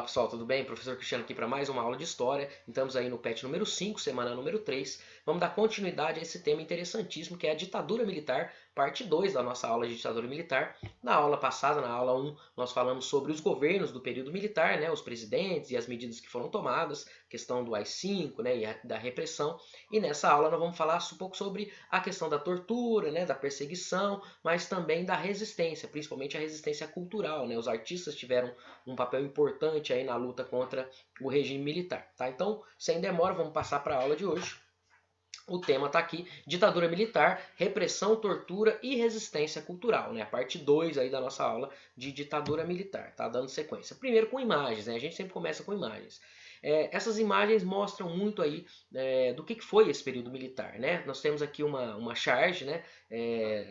Olá pessoal, tudo bem? Professor Cristiano aqui para mais uma aula de História. Estamos aí no PET número 5, semana número 3. Vamos dar continuidade a esse tema interessantíssimo que é a ditadura militar, parte 2 da nossa aula de ditadura militar. Na aula passada, na aula 1, nós falamos sobre os governos do período militar, né, os presidentes e as medidas que foram tomadas, questão do AI-5, né, e da repressão. E nessa aula nós vamos falar um pouco sobre a questão da tortura, né, da perseguição, mas também da resistência, principalmente a resistência cultural, né? Os artistas tiveram um papel importante aí na luta contra o regime militar, tá? Então, sem demora, vamos passar para a aula de hoje. O tema está aqui, ditadura militar, repressão, tortura e resistência cultural, né? A parte 2 aí da nossa aula de ditadura militar, tá? Dando sequência. Primeiro com imagens, né? A gente sempre começa com imagens. Essas imagens mostram muito aí do que foi esse período militar, né? Nós temos aqui uma charge, né?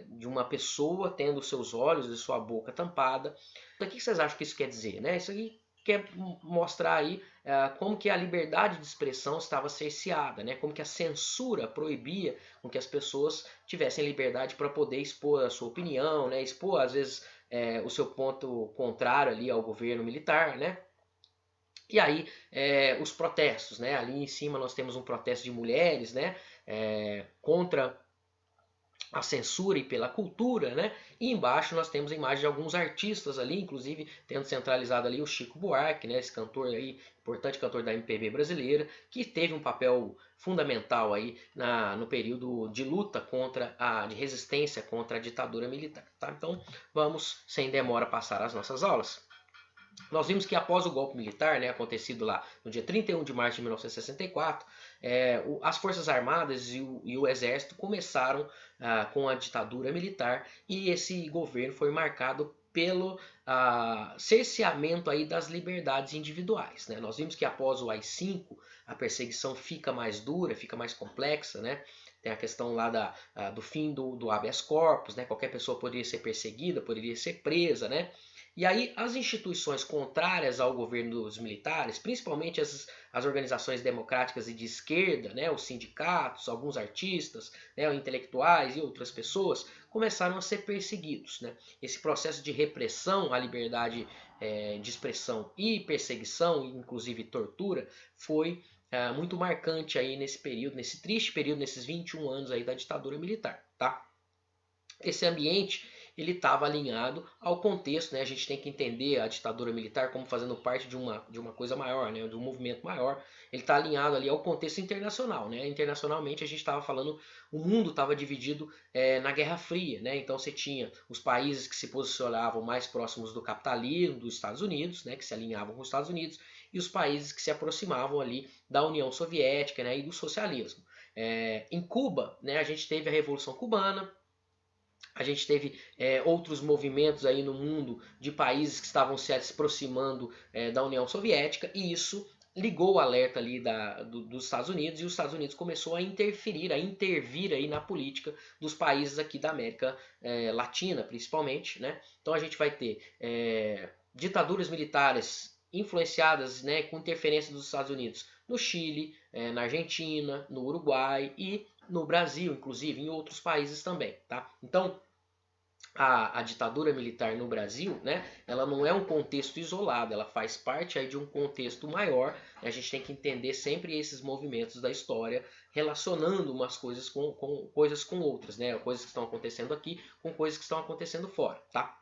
De uma pessoa tendo seus olhos e sua boca tampada. Então, o que vocês acham que isso quer dizer, né? Isso aqui quer mostrar aí como que a liberdade de expressão estava cerceada, né? Como que a censura proibia com que as pessoas tivessem liberdade para poder expor a sua opinião, né? Expor, às vezes, o seu ponto contrário ali ao governo militar, né? E aí, os protestos, né? Ali em cima nós temos um protesto de mulheres, né? Contra a censura e pela cultura, né? E embaixo nós temos a imagem de alguns artistas ali, inclusive tendo centralizado ali o Chico Buarque, né? Esse cantor aí, importante cantor da MPB brasileira, que teve um papel fundamental aí no período de luta de resistência contra a ditadura militar, tá? Então vamos sem demora passar as nossas aulas. Nós vimos que após o golpe militar, né, acontecido lá no dia 31 de março de 1964, as Forças Armadas e o Exército começaram com a ditadura militar e esse governo foi marcado pelo cerceamento aí das liberdades individuais, né? Nós vimos que após o AI-5 a perseguição fica mais dura, fica mais complexa, né? Tem a questão lá do fim do habeas corpus, né? Qualquer pessoa poderia ser perseguida, poderia ser presa, né? E aí as instituições contrárias ao governo dos militares, principalmente as organizações democráticas e de esquerda, né, os sindicatos, alguns artistas, né, intelectuais e outras pessoas, começaram a ser perseguidos, né? Esse processo de repressão à liberdade de expressão e perseguição, inclusive tortura, foi muito marcante aí nesse período, nesse triste período, nesses 21 anos aí da ditadura militar, tá? Esse ambiente ele estava alinhado ao contexto, né? A gente tem que entender a ditadura militar como fazendo parte de uma coisa maior, né? De um movimento maior. Ele está alinhado ali ao contexto internacional, né? Internacionalmente a gente estava falando, o mundo estava dividido na Guerra Fria, né? Então você tinha os países que se posicionavam mais próximos do capitalismo, dos Estados Unidos, né? Que se alinhavam com os Estados Unidos, e os países que se aproximavam ali da União Soviética, né? E do socialismo. Em Cuba, né? A gente teve a Revolução Cubana. A gente teve outros movimentos aí no mundo de países que estavam se aproximando da União Soviética e isso ligou o alerta ali dos Estados Unidos e os Estados Unidos começou a interferir, a intervir aí na política dos países aqui da América Latina, principalmente, né? Então a gente vai ter ditaduras militares influenciadas, né, com interferência dos Estados Unidos no Chile, na Argentina, no Uruguai e no Brasil, inclusive, em outros países também, tá? Então, a ditadura militar no Brasil, né, ela não é um contexto isolado, ela faz parte aí de um contexto maior, né? A gente tem que entender sempre esses movimentos da história, relacionando umas coisas com coisas com outras, né? Coisas que estão acontecendo aqui com coisas que estão acontecendo fora, tá?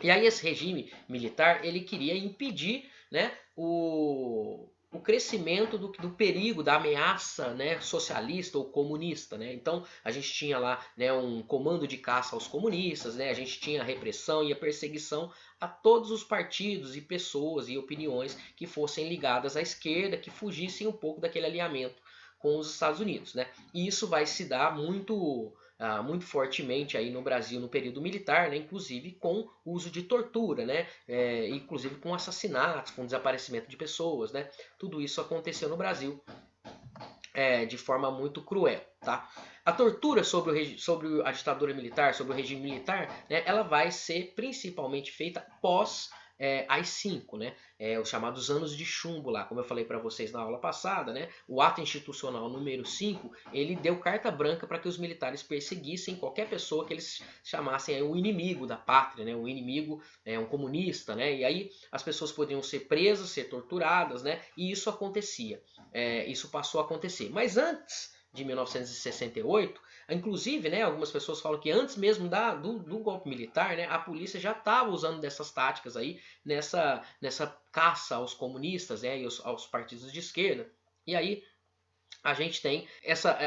E aí esse regime militar, ele queria impedir, né, o crescimento do perigo, da ameaça, né, socialista ou comunista, né? Então a gente tinha lá, né, um comando de caça aos comunistas, né? A gente tinha a repressão e a perseguição a todos os partidos e pessoas e opiniões que fossem ligadas à esquerda, que fugissem um pouco daquele alinhamento com os Estados Unidos, né? E isso vai se dar muito fortemente aí no Brasil no período militar, né, inclusive com o uso de tortura, né, inclusive com assassinatos, com desaparecimento de pessoas, né, tudo isso aconteceu no Brasil de forma muito cruel, tá? A tortura sobre a ditadura militar, sobre o regime militar, né, ela vai ser principalmente feita pós AI-5, né? Os chamados anos de chumbo lá, como eu falei para vocês na aula passada, né? O ato institucional número 5, ele deu carta branca para que os militares perseguissem qualquer pessoa que eles chamassem o inimigo da pátria, né? O inimigo, um comunista, né? E aí as pessoas podiam ser presas, ser torturadas, né? E isso acontecia, isso passou a acontecer. Mas antes de 1968, inclusive, né, algumas pessoas falam que antes mesmo do golpe militar, né, a polícia já estava usando dessas táticas aí nessa caça aos comunistas, né, e aos partidos de esquerda. E aí a gente tem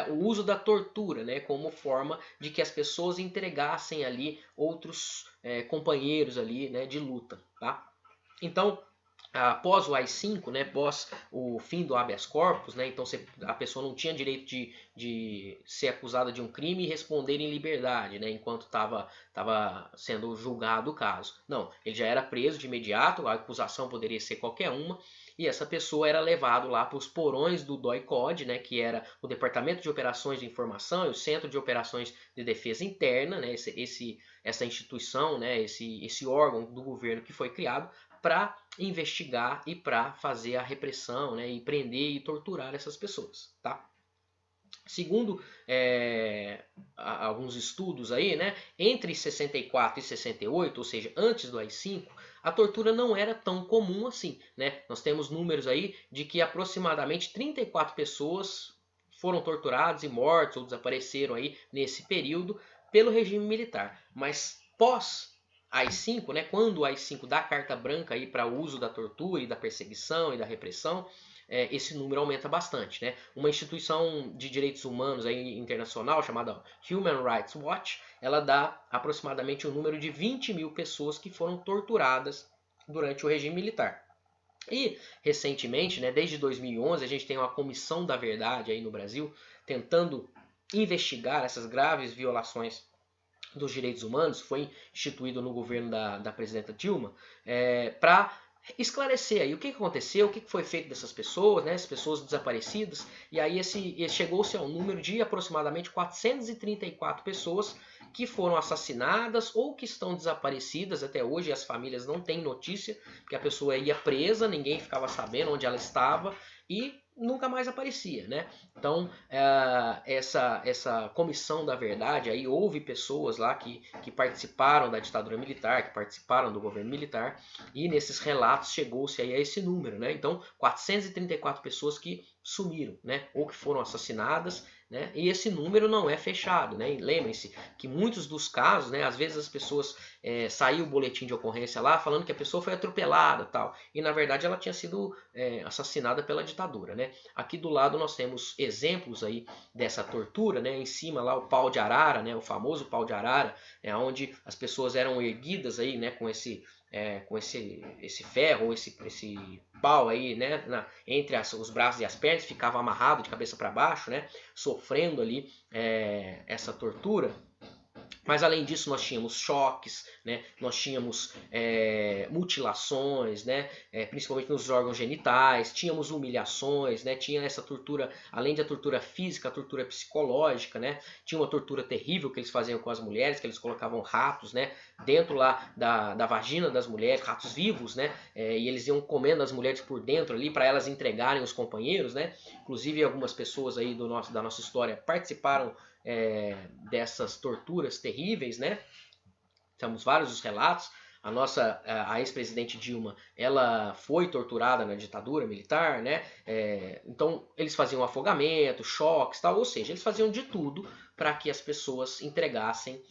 o uso da tortura, né, como forma de que as pessoas entregassem ali outros companheiros ali, né, de luta, tá? Então, após o AI-5, né, após o fim do habeas corpus, né, então a pessoa não tinha direito de ser acusada de um crime e responder em liberdade, né, enquanto estava sendo julgado o caso. Não, ele já era preso de imediato, a acusação poderia ser qualquer uma, e essa pessoa era levado lá para os porões do DOI-CODE, né, que era o Departamento de Operações de Informação e o Centro de Operações de Defesa Interna, né, essa instituição, né, esse órgão do governo que foi criado para investigar e para fazer a repressão, né, e prender e torturar essas pessoas, tá? Segundo alguns estudos aí, né, entre 64 e 68, ou seja, antes do AI-5, a tortura não era tão comum assim, né? Nós temos números aí de que aproximadamente 34 pessoas foram torturadas e mortas ou desapareceram aí nesse período pelo regime militar. Mas pós AI-5, né, quando o AI-5 dá carta branca para o uso da tortura e da perseguição e da repressão, esse número aumenta bastante, né? Uma instituição de direitos humanos aí, internacional chamada Human Rights Watch, ela dá aproximadamente um número de 20 mil pessoas que foram torturadas durante o regime militar. E recentemente, né, desde 2011, a gente tem uma comissão da verdade aí no Brasil tentando investigar essas graves violações dos direitos humanos, foi instituído no governo da presidenta Dilma, para esclarecer aí o que aconteceu, o que foi feito dessas pessoas, né, as pessoas desaparecidas, e aí chegou-se ao número de aproximadamente 434 pessoas que foram assassinadas ou que estão desaparecidas até hoje, as famílias não têm notícia, porque a pessoa ia presa, ninguém ficava sabendo onde ela estava e nunca mais aparecia, né? Então, essa comissão da verdade, aí houve pessoas lá que participaram da ditadura militar, que participaram do governo militar, e nesses relatos chegou-se aí a esse número, né? Então, 434 pessoas que sumiram, né? Ou que foram assassinadas, né? E esse número não é fechado, né? Lembrem-se que muitos dos casos, né? Às vezes as pessoas saiu o boletim de ocorrência lá falando que a pessoa foi atropelada, tal, e na verdade ela tinha sido assassinada pela ditadura, né? Aqui do lado nós temos exemplos aí dessa tortura, né? Em cima lá o pau de arara, né? O famoso pau de arara, onde as pessoas eram erguidas aí, né? Com esse ferro, esse pau aí, né, entre os braços e as pernas, ficava amarrado de cabeça para baixo, né, sofrendo ali essa tortura. Mas além disso nós tínhamos choques, né? Nós tínhamos mutilações, né? Principalmente nos órgãos genitais, tínhamos humilhações, né? Tinha essa tortura, além da tortura física, a tortura psicológica, né? Tinha uma tortura terrível que eles faziam com as mulheres, que eles colocavam ratos, né? Dentro lá da vagina das mulheres, ratos vivos, né? E eles iam comendo as mulheres por dentro ali para elas entregarem os companheiros, né? Inclusive algumas pessoas aí da nossa história participaram dessas torturas terríveis, né? Temos vários os relatos. A ex-presidente Dilma, ela foi torturada na ditadura militar, né? Então eles faziam afogamento, choques, tal, ou seja, eles faziam de tudo para que as pessoas entregassem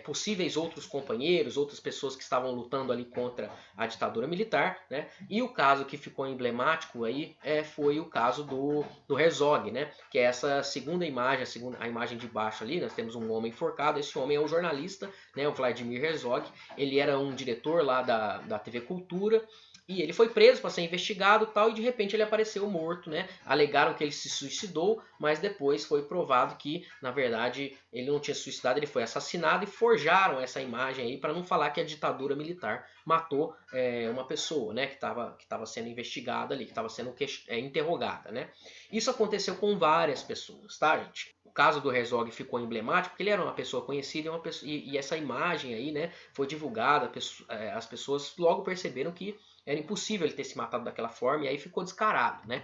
possíveis outros companheiros, outras pessoas que estavam lutando ali contra a ditadura militar, né? E o caso que ficou emblemático aí foi o caso do Herzog, né? Que é essa segunda imagem, a imagem de baixo ali, nós temos um homem enforcado, esse homem é um jornalista, né? O Vladimir Herzog, ele era um diretor lá da TV Cultura, e ele foi preso para ser investigado e tal, e de repente ele apareceu morto, né? Alegaram que ele se suicidou, mas depois foi provado que, na verdade, ele não tinha se suicidado, ele foi assassinado, e forjaram essa imagem aí para não falar que a ditadura militar matou uma pessoa, né? Que estava sendo investigada ali, que estava sendo interrogada, né? Isso aconteceu com várias pessoas, tá, gente? caso do Herzog ficou emblemático porque ele era uma pessoa conhecida e essa imagem aí, né, foi divulgada, as pessoas logo perceberam que era impossível ele ter se matado daquela forma e aí ficou descarado, né?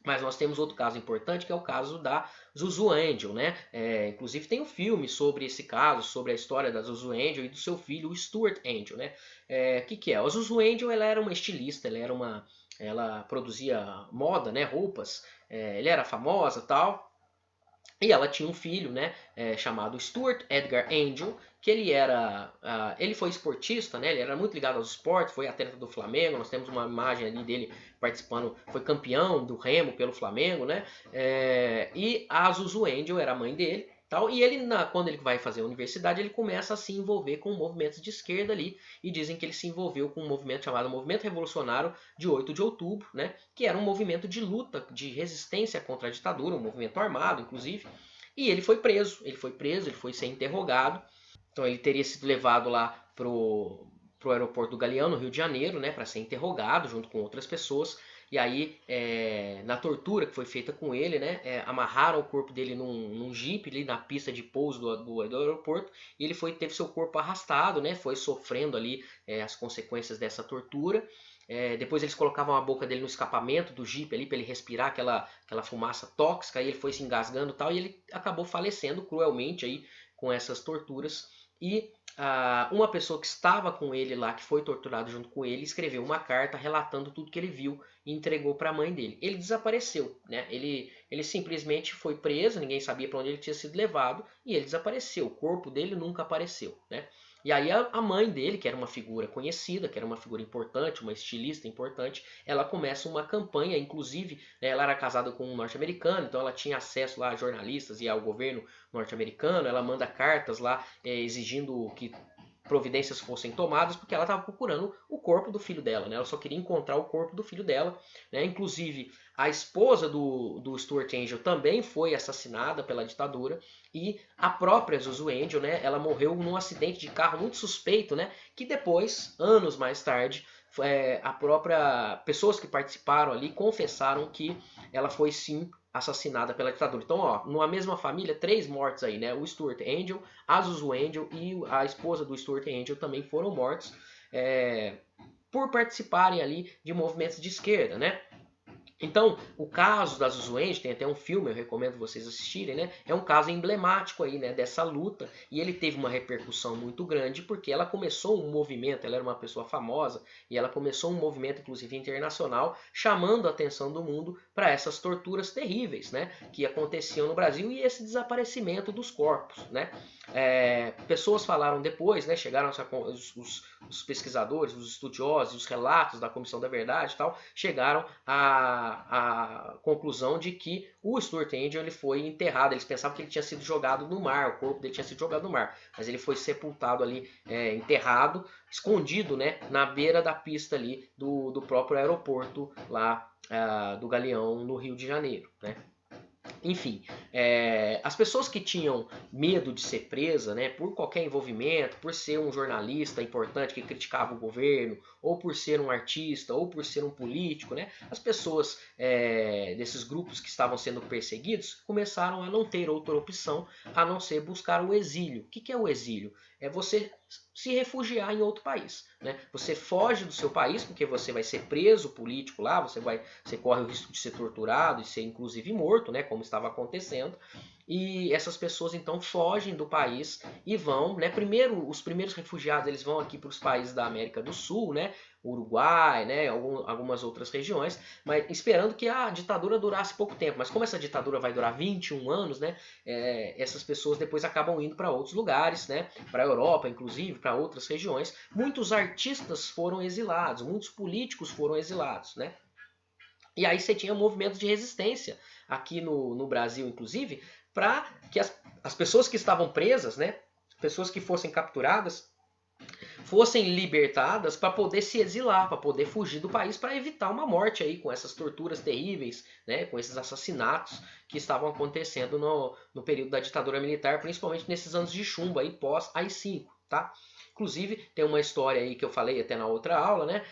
Mas nós temos outro caso importante, que é o caso da Zuzu Angel, né? Inclusive tem um filme sobre esse caso, sobre a história da Zuzu Angel e do seu filho, o Stuart Angel, né? Que é? A Zuzu Angel, ela era uma estilista, ela produzia moda, né? Roupas, ela era famosa, tal. E ela tinha um filho, né, chamado Stuart Edgar Angel, que ele foi esportista, né, ele era muito ligado aos esportes, foi atleta do Flamengo, nós temos uma imagem ali dele participando, foi campeão do remo pelo Flamengo, né, e a Zuzu Angel era a mãe dele, tal, e ele, quando ele vai fazer a universidade, ele começa a se envolver com movimentos de esquerda ali, e dizem que ele se envolveu com um movimento chamado Movimento Revolucionário de 8 de outubro, né, que era um movimento de luta, de resistência contra a ditadura, um movimento armado, inclusive, e ele foi preso, ele foi ser interrogado, então ele teria sido levado lá pro aeroporto do Galeão, no Rio de Janeiro, né, para ser interrogado junto com outras pessoas. E aí, na tortura que foi feita com ele, né, amarraram o corpo dele num jipe ali na pista de pouso do aeroporto, e ele teve seu corpo arrastado, né, foi sofrendo ali as consequências dessa tortura. Depois eles colocavam a boca dele no escapamento do jipe ali para ele respirar aquela fumaça tóxica, e ele foi se engasgando e tal, e ele acabou falecendo cruelmente aí com essas torturas. E uma pessoa que estava com ele lá, que foi torturado junto com ele, escreveu uma carta relatando tudo que ele viu e entregou para a mãe dele. Ele desapareceu, né? Ele simplesmente foi preso, ninguém sabia para onde ele tinha sido levado, e ele desapareceu. O corpo dele nunca apareceu, né? E aí a mãe dele, que era uma figura conhecida, que era uma figura importante, uma estilista importante, ela começa uma campanha, inclusive, né, ela era casada com um norte-americano, então ela tinha acesso lá a jornalistas e ao governo norte-americano, ela manda cartas lá exigindo que providências fossem tomadas, porque ela estava procurando o corpo do filho dela, né? Ela só queria encontrar o corpo do filho dela, né? Inclusive, a esposa do Stuart Angel também foi assassinada pela ditadura, e a própria Zuzu Angel, né? Ela morreu num acidente de carro muito suspeito, né? Que depois, anos mais tarde, pessoas que participaram ali confessaram que ela foi sim assassinada pela ditadura. Então, ó, numa mesma família, 3 mortes aí, né? O Stuart Angel, a Zuzu Angel e a esposa do Stuart Angel também foram mortos por participarem ali de movimentos de esquerda, né? Então, o caso da Zuzu Angel, tem até um filme, eu recomendo vocês assistirem, né? É um caso emblemático aí, né, dessa luta, e ele teve uma repercussão muito grande porque ela começou um movimento, ela era uma pessoa famosa, e ela começou um movimento, inclusive internacional, chamando a atenção do mundo para essas torturas terríveis, né, que aconteciam no Brasil e esse desaparecimento dos corpos, né? Pessoas falaram depois, né, chegaram os pesquisadores, os estudiosos, os relatos da Comissão da Verdade e tal, chegaram a conclusão de que o Stuart Angel ele foi enterrado. Eles pensavam que ele tinha sido jogado no mar, o corpo dele tinha sido jogado no mar, mas ele foi sepultado ali, enterrado, escondido, né, na beira da pista ali do próprio aeroporto lá do Galeão, no Rio de Janeiro, né? Enfim, as pessoas que tinham medo de ser presa, né, por qualquer envolvimento, por ser um jornalista importante que criticava o governo, ou por ser um artista, ou por ser um político, né, as pessoas desses grupos que estavam sendo perseguidos começaram a não ter outra opção a não ser buscar o exílio. O que é o exílio? É você se refugiar em outro país, né? Você foge do seu país porque você vai ser preso político lá, você corre o risco de ser torturado e ser inclusive morto, né? Como estava acontecendo. E essas pessoas então fogem do país e vão, né? Primeiro, os primeiros refugiados eles vão aqui para os países da América do Sul, né? Uruguai, né? Algumas outras regiões, mas esperando que a ditadura durasse pouco tempo. Mas como essa ditadura vai durar 21 anos, né? Essas pessoas depois acabam indo para outros lugares, né? Para a Europa, inclusive, para outras regiões. Muitos artistas foram exilados, muitos políticos foram exilados, né? E aí você tinha movimentos de resistência aqui no Brasil, inclusive, para que as pessoas que estavam presas, né, pessoas que fossem capturadas, fossem libertadas para poder se exilar, para poder fugir do país, para evitar uma morte aí com essas torturas terríveis, né, com esses assassinatos que estavam acontecendo no período da ditadura militar, principalmente nesses anos de chumbo aí pós AI-5, tá? Inclusive, tem uma história aí que eu falei até na outra aula, né?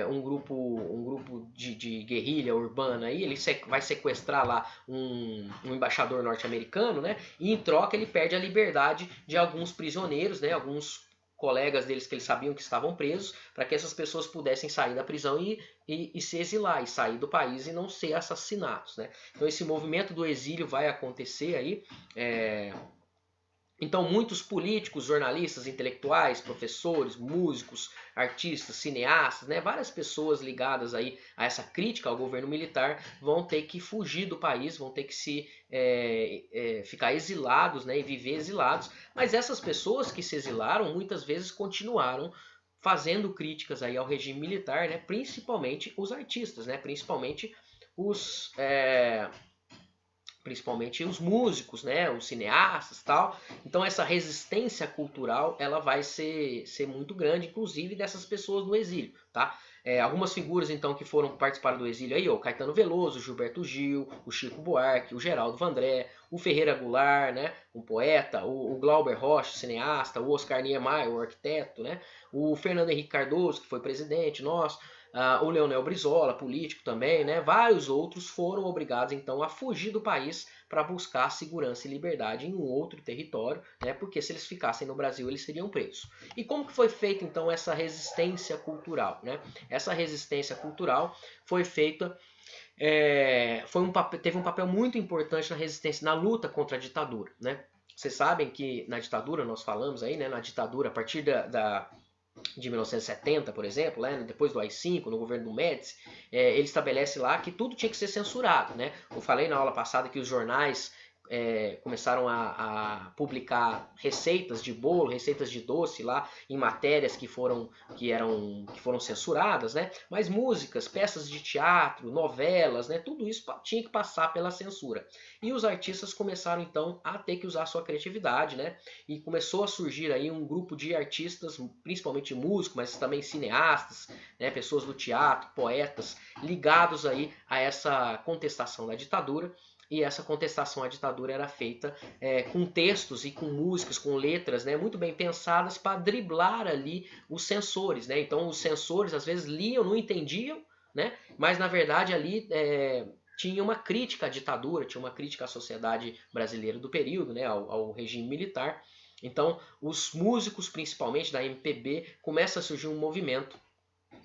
Um grupo de guerrilha urbana aí, ele vai sequestrar lá um embaixador norte-americano, né? E em troca ele perde a liberdade de alguns prisioneiros, né? Alguns colegas deles que eles sabiam que estavam presos, para que essas pessoas pudessem sair da prisão e se exilar, e sair do país e não ser assassinados, né? Então esse movimento do exílio vai acontecer aí. Então, muitos políticos, jornalistas, intelectuais, professores, músicos, artistas, cineastas, né, várias pessoas ligadas aí a essa crítica ao governo militar vão ter que fugir do país, vão ter que ficar exilados, né, e viver exilados. Mas essas pessoas que se exilaram muitas vezes continuaram fazendo críticas aí ao regime militar, né, principalmente os artistas, né, principalmente os músicos, né, os cineastas, tal. Então essa resistência cultural ela vai ser muito grande, inclusive dessas pessoas no exílio, tá? Algumas figuras então que foram participar do exílio aí, o Caetano Veloso, o Gilberto Gil, o Chico Buarque, o Geraldo Vandré, o Ferreira Goulart, né, um poeta, o Glauber Rocha, cineasta, o Oscar Niemeyer, o arquiteto, né, o Fernando Henrique Cardoso, que foi presidente nosso, o Leonel Brizola, político também, né? Vários outros foram obrigados então a fugir do país para buscar segurança e liberdade em um outro território, né? Porque se eles ficassem no Brasil eles seriam presos. E como que foi feita então essa resistência cultural, né? Essa resistência cultural foi feita teve um papel muito importante na resistência, na luta contra a ditadura, né? Vocês sabem que na ditadura, nós falamos aí, né? Na ditadura, a partir de 1970, por exemplo, né, depois do AI-5, no governo do Médici, ele estabelece lá que tudo tinha que ser censurado, né? Eu falei na aula passada que os jornais começaram a publicar receitas de bolo, receitas de doce lá em matérias que foram censuradas, né? Mas músicas, peças de teatro, novelas, né? Tudo isso tinha que passar pela censura. E os artistas começaram então a ter que usar sua criatividade, né? E começou a surgir aí um grupo de artistas, principalmente músicos, mas também cineastas, né? Pessoas do teatro, poetas, ligados aí a essa contestação da ditadura. E essa contestação à ditadura era feita com textos e com músicas, com letras, né, muito bem pensadas para driblar ali os censores, né? Então os censores às vezes liam, não entendiam, né? Mas na verdade ali tinha uma crítica à ditadura, tinha uma crítica à sociedade brasileira do período, né, ao regime militar. Então os músicos, principalmente da MPB, começa a surgir um movimento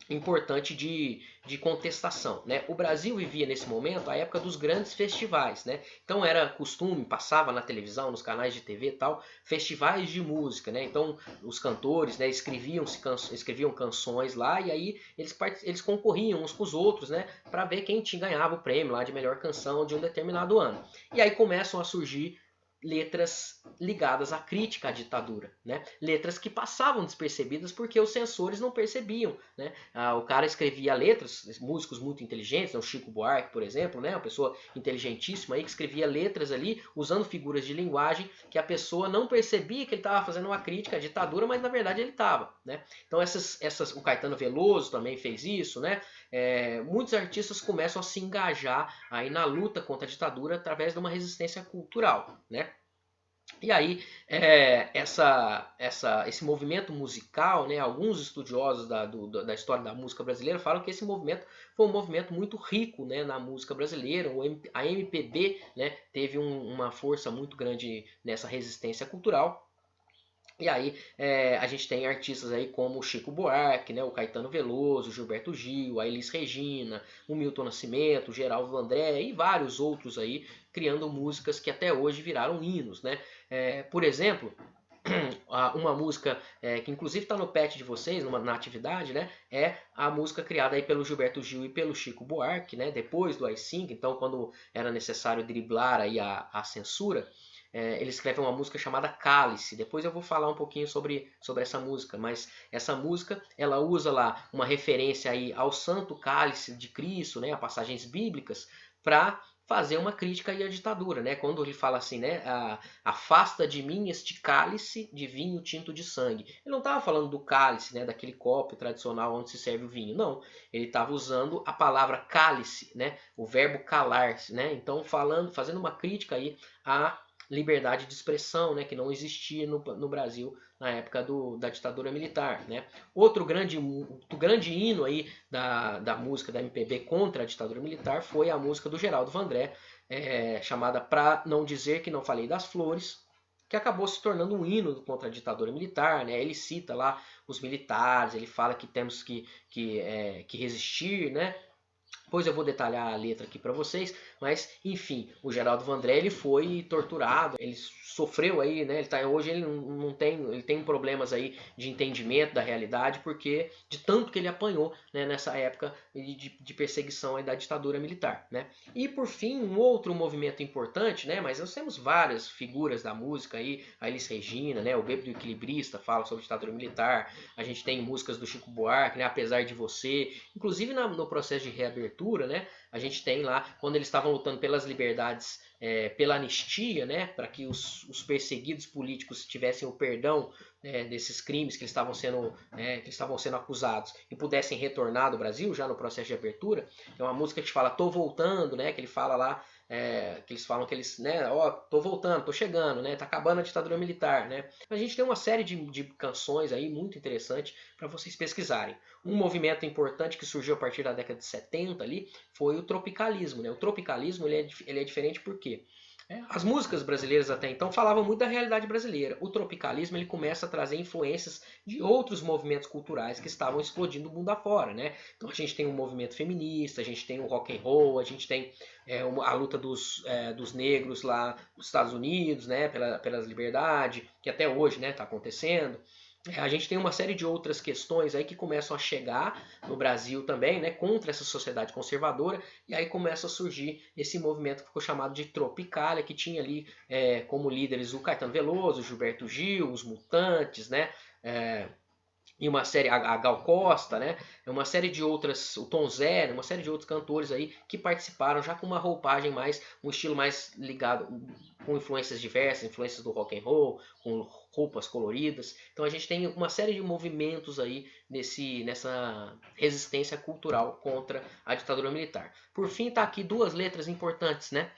importante de contestação, né? O Brasil vivia nesse momento a época dos grandes festivais, né? Então era costume, passava na televisão, nos canais de TV e tal, festivais de música, né? Então os cantores, né, escreviam canções lá e aí eles concorriam uns com os outros, né, para ver quem ganhava o prêmio lá de melhor canção de um determinado ano. E aí começam a surgir letras ligadas à crítica à ditadura, né? Letras que passavam despercebidas porque os censores não percebiam, né? O cara escrevia letras, músicos muito inteligentes, né? O Chico Buarque, por exemplo, né? Uma pessoa inteligentíssima aí que escrevia letras ali usando figuras de linguagem que a pessoa não percebia que ele estava fazendo uma crítica à ditadura, mas na verdade ele estava, né? Então o Caetano Veloso também fez isso, né? Muitos artistas começam a se engajar aí na luta contra a ditadura através de uma resistência cultural, né? E aí, esse movimento musical, né, alguns estudiosos da história da música brasileira falam que esse movimento foi um movimento muito rico, né, na música brasileira. A MPB, né, teve uma força muito grande nessa resistência cultural. E aí a gente tem artistas aí como o Chico Buarque, né, o Caetano Veloso, o Gilberto Gil, a Elis Regina, o Milton Nascimento, o Geraldo André e vários outros aí criando músicas que até hoje viraram hinos, né? Por exemplo, uma música que inclusive está no pet de vocês, na atividade, né? É a música criada aí pelo Gilberto Gil e pelo Chico Buarque, né? Depois do AI-5, então quando era necessário driblar aí a censura, ele escreve uma música chamada Cálice. Depois eu vou falar um pouquinho sobre essa música, mas essa música ela usa lá uma referência aí ao Santo Cálice de Cristo, né? A passagens bíblicas, para fazer uma crítica aí à ditadura, né? Quando ele fala assim, né? Afasta de mim este cálice de vinho tinto de sangue. Ele não estava falando do cálice, né? Daquele copo tradicional onde se serve o vinho. Não. Ele estava usando a palavra cálice, né? O verbo calar-se, né? Então fazendo uma crítica aí liberdade de expressão, né, que não existia no Brasil na época da ditadura militar, né. Outro grande hino aí da música da MPB contra a ditadura militar foi a música do Geraldo Vandré, chamada Pra Não Dizer Que Não Falei das Flores, que acabou se tornando um hino contra a ditadura militar, né? Ele cita lá os militares, ele fala que temos que resistir, né? Depois eu vou detalhar a letra aqui para vocês, mas enfim, o Geraldo Vandré ele foi torturado, ele sofreu aí, né? Hoje ele não tem, ele tem problemas aí de entendimento da realidade porque de tanto que ele apanhou, né, nessa época de perseguição aí da ditadura militar, né? E por fim, um outro movimento importante, né? Mas nós temos várias figuras da música aí, a Elis Regina, né? O Bêbado Equilibrista fala sobre ditadura militar, a gente tem músicas do Chico Buarque, né? Apesar de Você, inclusive no processo de reabertura, né? A gente tem lá, quando eles estavam lutando pelas liberdades, pela anistia, né? Para que os perseguidos políticos tivessem o perdão, né, desses crimes que eles estavam sendo acusados e pudessem retornar do Brasil, já no processo de abertura. Tem uma música que fala Tô Voltando, né? Que ele fala lá, que eles falam que eles, né, ó, tô voltando, tô chegando, né, tá acabando a ditadura militar, né. A gente tem uma série de canções aí muito interessante para vocês pesquisarem. Um movimento importante que surgiu a partir da década de 70 ali foi o tropicalismo, né. O tropicalismo ele é diferente porque as músicas brasileiras até então falavam muito da realidade brasileira. O tropicalismo ele começa a trazer influências de outros movimentos culturais que estavam explodindo o mundo afora, né? Então a gente tem um movimento feminista, a gente tem o rock and roll, a gente tem a luta dos negros lá nos Estados Unidos, né? Pelas liberdades, que até hoje, né, está acontecendo. A gente tem uma série de outras questões aí que começam a chegar no Brasil também, né, contra essa sociedade conservadora, e aí começa a surgir esse movimento que ficou chamado de Tropicália, que tinha ali como líderes o Caetano Veloso, o Gilberto Gil, os Mutantes, né, e uma série, a Gal Costa, né? Uma série de outras, o Tom Zé, uma série de outros cantores aí que participaram já com uma roupagem um estilo mais ligado, com influências diversas, influências do rock and roll, com roupas coloridas. Então a gente tem uma série de movimentos aí nessa resistência cultural contra a ditadura militar. Por fim, tá aqui duas letras importantes, né?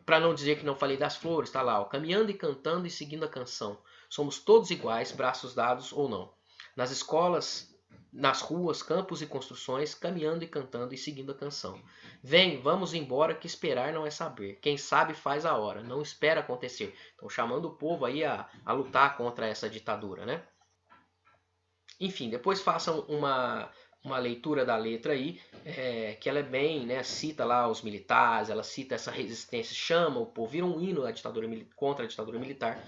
Para não dizer que não falei das flores, tá lá, ó, caminhando e cantando e seguindo a canção. Somos todos iguais, braços dados ou não. Nas escolas, nas ruas, campos e construções, caminhando e cantando e seguindo a canção. Vem, vamos embora que esperar não é saber. Quem sabe faz a hora, não espera acontecer. Estão chamando o povo aí a lutar contra essa ditadura, né? Enfim, depois façam uma leitura da letra aí, que ela é bem, né, cita lá os militares, ela cita essa resistência, chama o povo, vira um hino da ditadura, contra a ditadura militar,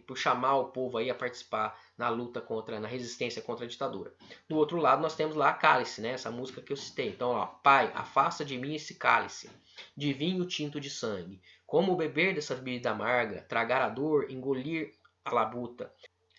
por chamar o povo aí a participar na luta na resistência contra a ditadura. Do outro lado nós temos lá a Cálice, né, essa música que eu citei. Então, ó, Pai, afasta de mim esse cálice de vinho tinto de sangue. Como beber dessa bebida amarga, tragar a dor, engolir a labuta.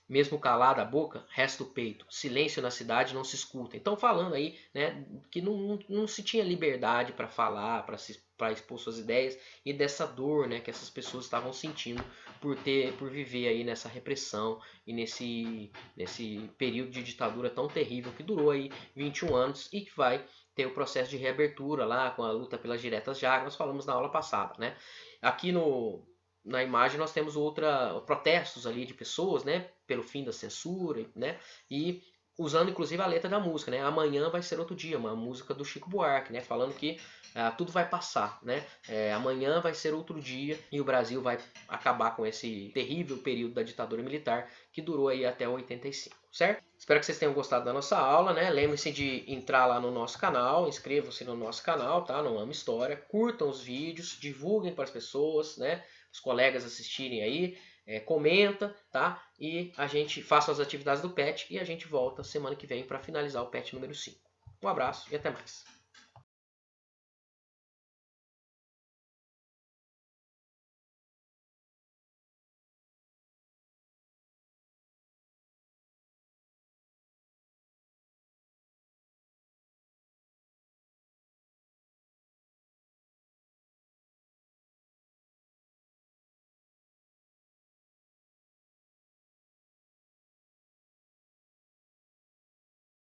Mesmo calada a boca, resta o peito. Silêncio na cidade não se escuta. Então falando aí, né, que não se tinha liberdade para falar, para expor suas ideias e dessa dor, né, que essas pessoas estavam sentindo por viver aí nessa repressão e nesse período de ditadura tão terrível que durou aí 21 anos e que vai ter o processo de reabertura lá com a luta pelas diretas já, nós falamos na aula passada, né? Aqui na imagem nós temos protestos ali de pessoas, né, pelo fim da censura, né, e usando inclusive a letra da música, né, amanhã vai ser outro dia, uma música do Chico Buarque, né, falando que tudo vai passar, né, amanhã vai ser outro dia e o Brasil vai acabar com esse terrível período da ditadura militar que durou aí até 85, certo? Espero que vocês tenham gostado da nossa aula, né? Lembre-se de entrar lá no nosso canal, inscrevam-se no nosso canal, tá? No Amo História, curtam os vídeos, divulguem para as pessoas, né? Os colegas assistirem aí, comenta, tá? E a gente faça as atividades do PET e a gente volta semana que vem para finalizar o PET número 5. Um abraço e até mais.